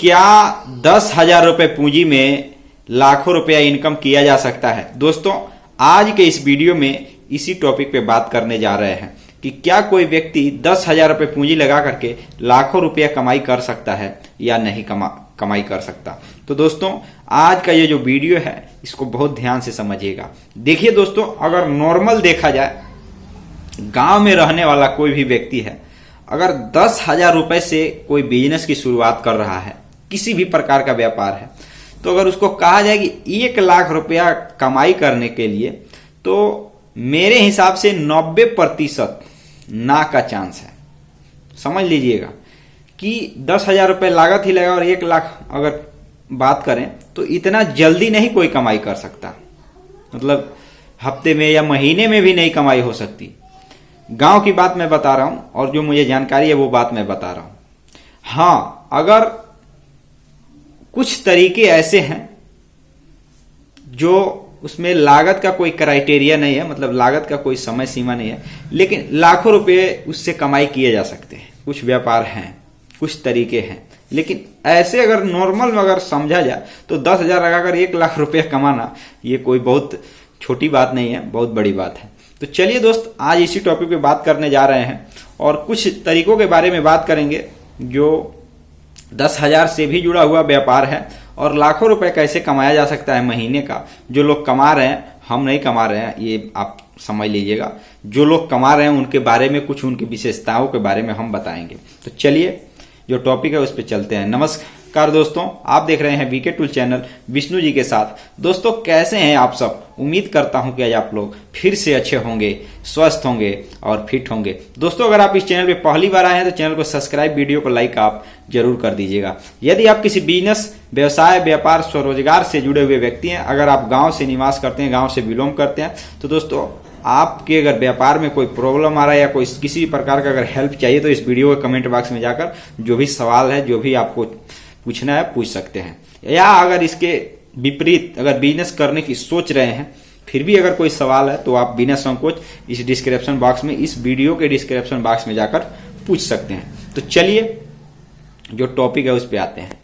क्या 10,000 रुपए पूंजी में लाखों रुपया इनकम किया जा सकता है? दोस्तों, आज के इस वीडियो में इसी टॉपिक पे बात करने जा रहे हैं कि क्या कोई व्यक्ति 10,000 रुपए पूंजी लगा करके लाखों रुपया कमाई कर सकता है या नहीं कमाई कर सकता। तो दोस्तों, आज का ये जो वीडियो है इसको बहुत ध्यान से समझिएगा। देखिए दोस्तों, अगर नॉर्मल देखा जाए, गांव में रहने वाला कोई भी व्यक्ति है, अगर 10,000 रुपए से कोई बिजनेस की शुरुआत कर रहा है, किसी भी प्रकार का व्यापार है, तो अगर उसको कहा जाए कि 1 लाख रुपया कमाई करने के लिए, तो मेरे हिसाब से 90% ना का चांस है। समझ लीजिएगा कि 10,000 रुपये लागत ही लगा और 1 लाख अगर बात करें तो इतना जल्दी नहीं कोई कमाई कर सकता। मतलब हफ्ते में या महीने में भी नहीं कमाई हो सकती। गांव की बात मैं बता रहा हूं और जो मुझे जानकारी है वो बात मैं बता रहा हूं। हाँ, अगर कुछ तरीके ऐसे हैं जो उसमें लागत का कोई क्राइटेरिया नहीं है, मतलब लागत का कोई समय सीमा नहीं है, लेकिन लाखों रुपए उससे कमाई किए जा सकते हैं। कुछ व्यापार हैं, कुछ तरीके हैं, लेकिन ऐसे अगर नॉर्मल अगर समझा जाए तो 10,000 लगाकर 1 लाख रुपया कमाना ये कोई बहुत छोटी बात नहीं है, बहुत बड़ी बात है। तो चलिए दोस्त, आज इसी टॉपिक पे बात करने जा रहे हैं और कुछ तरीकों के बारे में बात करेंगे जो 10,000 से भी जुड़ा हुआ व्यापार है और लाखों रुपए कैसे कमाया जा सकता है महीने का। जो लोग कमा रहे हैं, हम नहीं कमा रहे हैं, ये आप समझ लीजिएगा। जो लोग कमा रहे हैं उनके बारे में, कुछ उनकी विशेषताओं के बारे में हम बताएंगे। तो चलिए जो टॉपिक है उस पर चलते हैं। नमस्कार दोस्तों, आप देख रहे हैं VK tool channel Vishnu ji के साथ। दोस्तों, कैसे हैं आप सब? उम्मीद करता हूं कि आज आप लोग फिर से अच्छे होंगे, स्वस्थ होंगे और फिट होंगे। दोस्तों, अगर आप इस चैनल पे पहली बार आए हैं तो चैनल को सब्सक्राइब, वीडियो को लाइक आप जरूर कर दीजिएगा। यदि आप किसी बिजनेस, व्यवसाय, व्यापार, स्वरोजगार से जुड़े हुए व्यक्ति हैं, अगर आप गाँव से निवास करते हैं, गाँव से बिलोंग करते हैं, तो दोस्तों आपके अगर व्यापार में कोई प्रॉब्लम आ रहा है या कोई किसी प्रकार का अगर हेल्प चाहिए तो इस वीडियो के कमेंट बॉक्स में जाकर जो भी सवाल है, जो भी आपको पूछना है पूछ सकते हैं। या अगर इसके विपरीत अगर बिजनेस करने की सोच रहे हैं, फिर भी अगर कोई सवाल है तो आप बिना संकोच इस डिस्क्रिप्शन बॉक्स में, इस वीडियो के डिस्क्रिप्शन बॉक्स में जाकर पूछ सकते हैं। तो चलिए जो टॉपिक है उस पर आते हैं।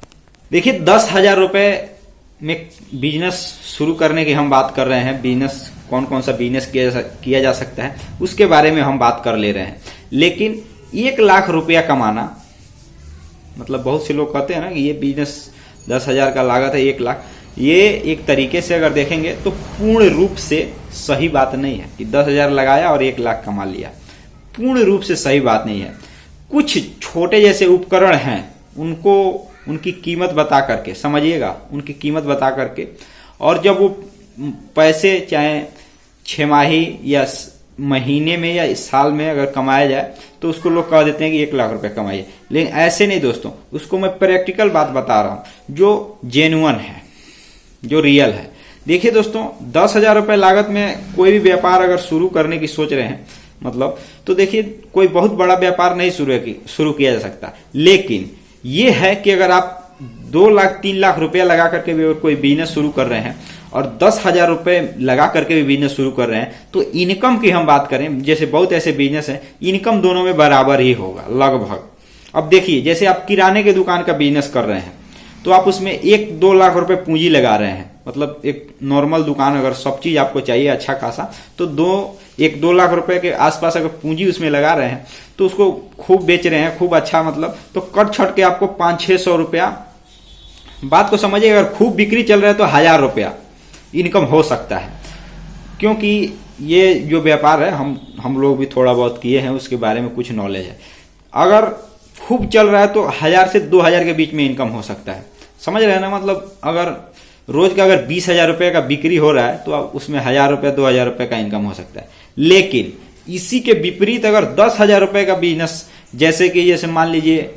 देखिए, 10,000 रुपए में बिजनेस शुरू करने की हम बात कर रहे हैं। बिजनेस, कौन कौन सा बिजनेस किया जा सकता है उसके बारे में हम बात कर ले रहे हैं। लेकिन 1 लाख रुपया कमाना, मतलब बहुत से लोग कहते हैं ना कि ये बिजनेस 10,000 का लागत है 1 लाख, ये एक तरीके से अगर देखेंगे तो पूर्ण रूप से सही बात नहीं है कि 10,000 लगाया और 1 लाख कमा लिया। पूर्ण रूप से सही बात नहीं है। कुछ छोटे जैसे उपकरण हैं, उनको उनकी कीमत बता करके, समझिएगा, उनकी कीमत बता करके, और जब वो पैसे चाहे 6 माही या महीने में या साल में अगर कमाया जाए तो उसको लोग कह देते हैं कि 1 लाख रुपए कमाइए। लेकिन ऐसे नहीं दोस्तों, उसको मैं प्रैक्टिकल बात बता रहा हूं जो जेन्युइन है, जो रियल है। देखिए दोस्तों, 10,000 रुपए लागत में कोई भी व्यापार अगर शुरू करने की सोच रहे हैं, मतलब, तो देखिए कोई बहुत बड़ा व्यापार नहीं शुरू किया जा सकता। लेकिन ये है कि अगर आप 2 लाख 3 लाख रुपया लगा करके भी कोई बिजनेस शुरू कर रहे हैं और 10,000 रुपए लगा करके भी बिजनेस शुरू कर रहे हैं, तो इनकम की हम बात करें, जैसे बहुत ऐसे बिजनेस हैं, इनकम दोनों में बराबर ही होगा लगभग। अब देखिए, जैसे आप किराने की दुकान का बिजनेस कर रहे हैं तो आप उसमें 1-2 लाख रुपए पूंजी लगा रहे हैं। मतलब एक नॉर्मल दुकान, अगर सब चीज आपको चाहिए अच्छा खासा, तो 1-2 लाख रुपए के आसपास अगर पूंजी उसमें लगा रहे हैं तो उसको खूब बेच रहे हैं, खूब अच्छा, मतलब, तो कट छट के आपको 500-600 रुपया, बात को समझिए, अगर खूब बिक्री चल रहा है तो 1,000 रुपया इनकम हो सकता है। क्योंकि ये जो व्यापार है हम लोग भी थोड़ा बहुत किए हैं, उसके बारे में कुछ नॉलेज है। अगर खूब चल रहा है तो 1,000 से 2,000 के बीच में इनकम हो सकता है। समझ रहे हैं ना? मतलब अगर रोज का अगर 20,000 रुपये का बिक्री हो रहा है तो उसमें 1,000 रुपये 2,000 रुपये का इनकम हो सकता है। लेकिन इसी के विपरीत अगर 10,000 रुपये का बिजनेस, जैसे मान लीजिए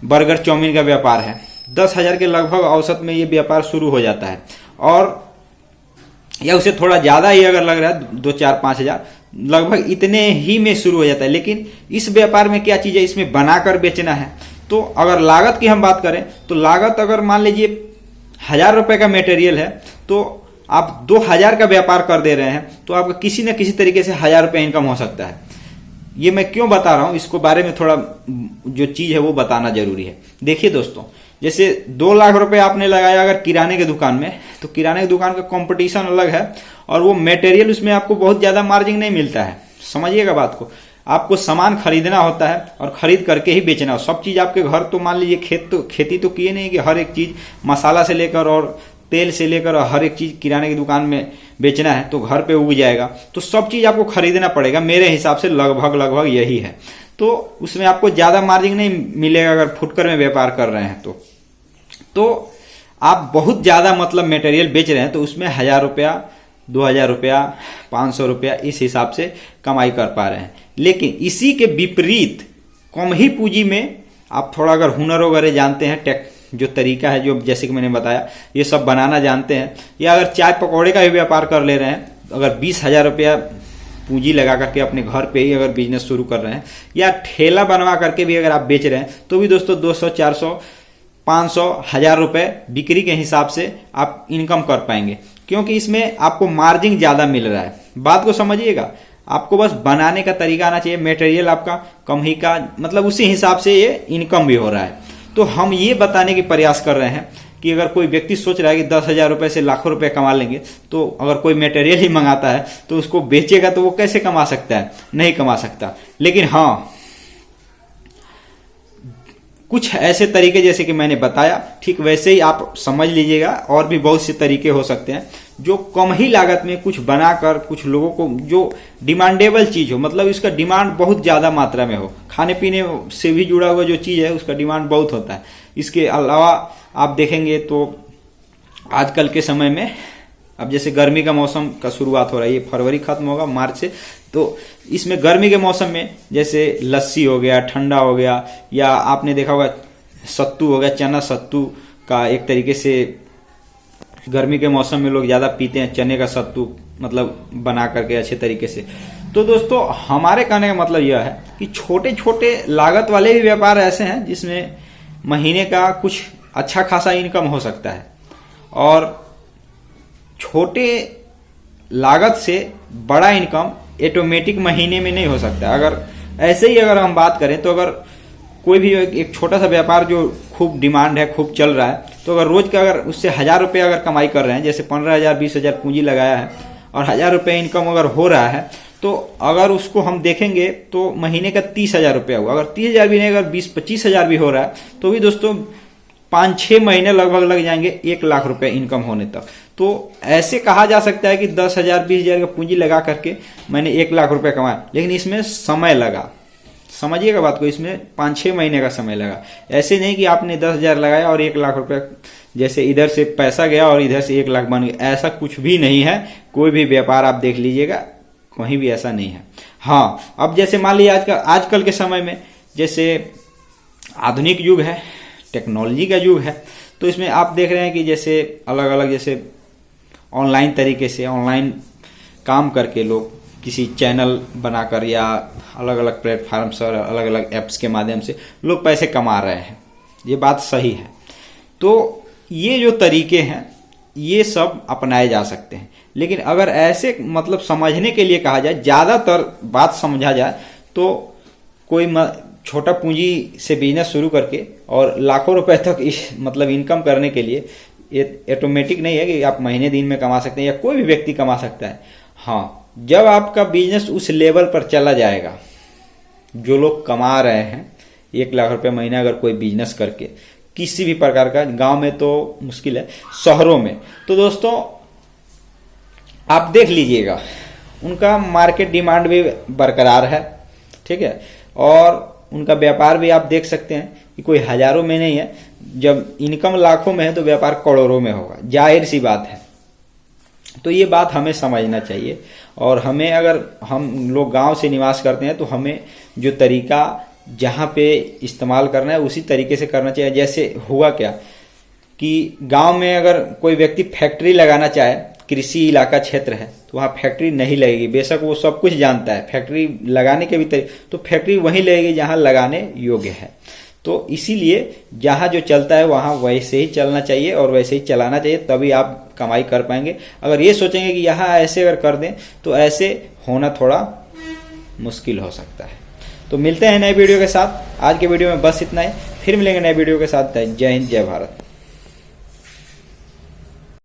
बर्गर चाउमीन का व्यापार है, 10,000 के लगभग औसत में ये व्यापार शुरू हो जाता है, और या उसे थोड़ा ज्यादा ही अगर लग रहा है 2-4-5,000, लगभग इतने ही में शुरू हो जाता है। लेकिन इस व्यापार में क्या चीज है, इसमें बनाकर बेचना है। तो अगर लागत की हम बात करें तो लागत अगर मान लीजिए 1,000 रुपए का मटेरियल है तो आप 2,000 का व्यापार कर दे रहे हैं तो आपका किसी न किसी तरीके से 1,000 रुपए इनकम हो सकता है। ये मैं क्यों बता रहा हूं, इसको बारे में थोड़ा जो चीज है वो बताना जरूरी है। देखिए दोस्तों, जैसे 2 लाख रुपए आपने लगाया अगर किराने की दुकान में, तो किराने की दुकान का कंपटीशन अलग है और वो मटेरियल उसमें आपको बहुत ज्यादा मार्जिन नहीं मिलता है। समझिएगा बात को, आपको सामान खरीदना होता है और खरीद करके ही बेचना हो। सब चीज आपके घर, तो मान लीजिए खेती तो किए नहीं कि हर एक चीज मसाला से लेकर और तेल से लेकर हर एक चीज किराने की दुकान में बेचना है तो घर पे उग जाएगा, तो सब चीज आपको खरीदना पड़ेगा। मेरे हिसाब से लगभग यही है। तो उसमें आपको ज्यादा मार्जिन नहीं मिलेगा अगर फुटकर में व्यापार कर रहे हैं तो आप बहुत ज्यादा मतलब मटेरियल बेच रहे हैं तो उसमें 1000 रुपया, 2000 रुपया, 500 रुपया इस हिसाब से कमाई कर पा रहे हैं। लेकिन इसी के विपरीत कम ही पूंजी में आप थोड़ा अगर हुनर वगैरह जानते हैं, जो तरीका है, जो जैसे कि मैंने बताया, ये सब बनाना जानते हैं, या अगर चाय पकौड़े का भी व्यापार कर ले रहे हैं, अगर 20,000 रुपया पूंजी लगा करके अपने घर पे ही अगर बिजनेस शुरू कर रहे हैं, या ठेला बनवा करके भी अगर आप बेच रहे हैं, तो भी दोस्तों 200, 400, 500, 1000 रुपए बिक्री के हिसाब से आप इनकम कर पाएंगे, क्योंकि इसमें आपको मार्जिन ज्यादा मिल रहा है। बात को समझिएगा, आपको बस बनाने का तरीका आना चाहिए, मटेरियल आपका कम ही का, मतलब उसी हिसाब से ये इनकम भी हो रहा है। तो हम ये बताने की प्रयास कर रहे हैं कि अगर कोई व्यक्ति सोच रहा है कि 10,000 रुपए से लाखों रुपए कमा लेंगे, तो अगर कोई मटेरियल ही मंगाता है तो उसको बेचेगा तो वो कैसे कमा सकता है? नहीं कमा सकता। लेकिन हाँ, कुछ ऐसे तरीके जैसे कि मैंने बताया, ठीक वैसे ही आप समझ लीजिएगा। और भी बहुत से तरीके हो सकते हैं जो कम ही लागत में कुछ बनाकर कुछ लोगों को, जो डिमांडेबल चीज हो, मतलब इसका डिमांड बहुत ज्यादा मात्रा में हो, खाने पीने से भी जुड़ा हुआ जो चीज है उसका डिमांड बहुत होता है। इसके अलावा आप देखेंगे तो आजकल के समय में, अब जैसे गर्मी का मौसम का शुरुआत हो रहा है, ये फरवरी खत्म होगा मार्च से, तो इसमें गर्मी के मौसम में जैसे लस्सी हो गया, ठंडा हो गया, या आपने देखा होगा सत्तू हो गया, चना सत्तू का एक तरीके से गर्मी के मौसम में लोग ज्यादा पीते हैं, चने का सत्तू मतलब बना करके अच्छे तरीके से। तो दोस्तों हमारे कहने का मतलब यह है कि छोटे छोटे लागत वाले भी व्यापार ऐसे हैं जिसमें महीने का कुछ अच्छा खासा इनकम हो सकता है, और छोटे लागत से बड़ा इनकम ऑटोमेटिक महीने में नहीं हो सकता। अगर ऐसे ही अगर हम बात करें तो अगर कोई भी एक छोटा सा व्यापार जो खूब डिमांड है, खूब चल रहा है, तो अगर रोज का अगर उससे 1000 रुपये अगर कमाई कर रहे हैं, जैसे 15,000, 20,000 पूंजी लगाया है और 1000 रुपये इनकम अगर हो रहा है, तो अगर उसको हम देखेंगे तो महीने का 30,000 रुपया हुआ। अगर 30,000 भी नहीं, अगर 20-25,000 भी हो रहा है, तो भी दोस्तों 5-6 महीने लगभग लग जाएंगे 1 लाख रुपए इनकम होने तक। तो ऐसे कहा जा सकता है कि 10,000, 20,000 का पूंजी लगा करके मैंने 1 लाख रुपए कमाया, लेकिन इसमें समय लगा। समझिएगा बात को, इसमें 5-6 महीने का समय लगा। ऐसे नहीं कि आपने 10,000 लगाया और 1 लाख रुपए, जैसे इधर से पैसा गया और इधर से 1 लाख बन गया, ऐसा कुछ भी नहीं है। कोई भी व्यापार आप देख लीजिएगा, कहीं भी ऐसा नहीं है। हाँ, अब जैसे मान लीजिए आजकल के समय में जैसे आधुनिक युग है, टेक्नोलॉजी का युग है, तो इसमें आप देख रहे हैं कि जैसे अलग अलग, जैसे ऑनलाइन तरीके से ऑनलाइन काम करके लोग किसी चैनल बनाकर या अलग अलग प्लेटफॉर्म पर अलग अलग एप्स के माध्यम से लोग पैसे कमा रहे हैं। ये बात सही है। तो ये जो तरीके हैं ये सब अपनाए जा सकते हैं, लेकिन अगर ऐसे मतलब समझने के लिए कहा जाए, ज्यादातर बात समझा जाए, तो कोई छोटा पूंजी से बिजनेस शुरू करके और लाखों रुपए तक मतलब इनकम करने के लिए ये ऑटोमेटिक नहीं है कि आप महीने दिन में कमा सकते हैं या कोई भी व्यक्ति कमा सकता है। हाँ, जब आपका बिजनेस उस लेवल पर चला जाएगा, जो लोग कमा रहे हैं 1 लाख रुपए महीना अगर कोई बिजनेस करके किसी भी प्रकार का, गांव में तो मुश्किल है, शहरों में तो दोस्तों आप देख लीजिएगा उनका मार्केट डिमांड भी बरकरार है, ठीक है, और उनका व्यापार भी आप देख सकते हैं कि कोई हजारों में नहीं है। जब इनकम लाखों में है तो व्यापार करोड़ों में होगा, जाहिर सी बात है। तो ये बात हमें समझना चाहिए, और हमें, अगर हम लोग गांव से निवास करते हैं तो हमें जो तरीका जहां पे इस्तेमाल करना है उसी तरीके से करना चाहिए। जैसे हुआ क्या कि गांव में अगर कोई व्यक्ति फैक्ट्री लगाना चाहे, कृषि इलाका क्षेत्र है, तो वहां फैक्ट्री नहीं लगेगी। बेशक वो सब कुछ जानता है, फैक्ट्री लगाने के भी तरीके, तो फैक्ट्री वहीं लगेगी जहां लगाने योग्य है। तो इसीलिए जहां जो चलता है वहां वैसे ही चलना चाहिए और वैसे ही चलाना चाहिए, तभी आप कमाई कर पाएंगे। अगर ये सोचेंगे कि यहाँ ऐसे अगर कर दें तो ऐसे होना थोड़ा मुश्किल हो सकता है। तो मिलते हैं नए वीडियो के साथ। आज के वीडियो में बस इतना ही। फिर मिलेंगे नए वीडियो के साथ। जय हिंद, जय भारत।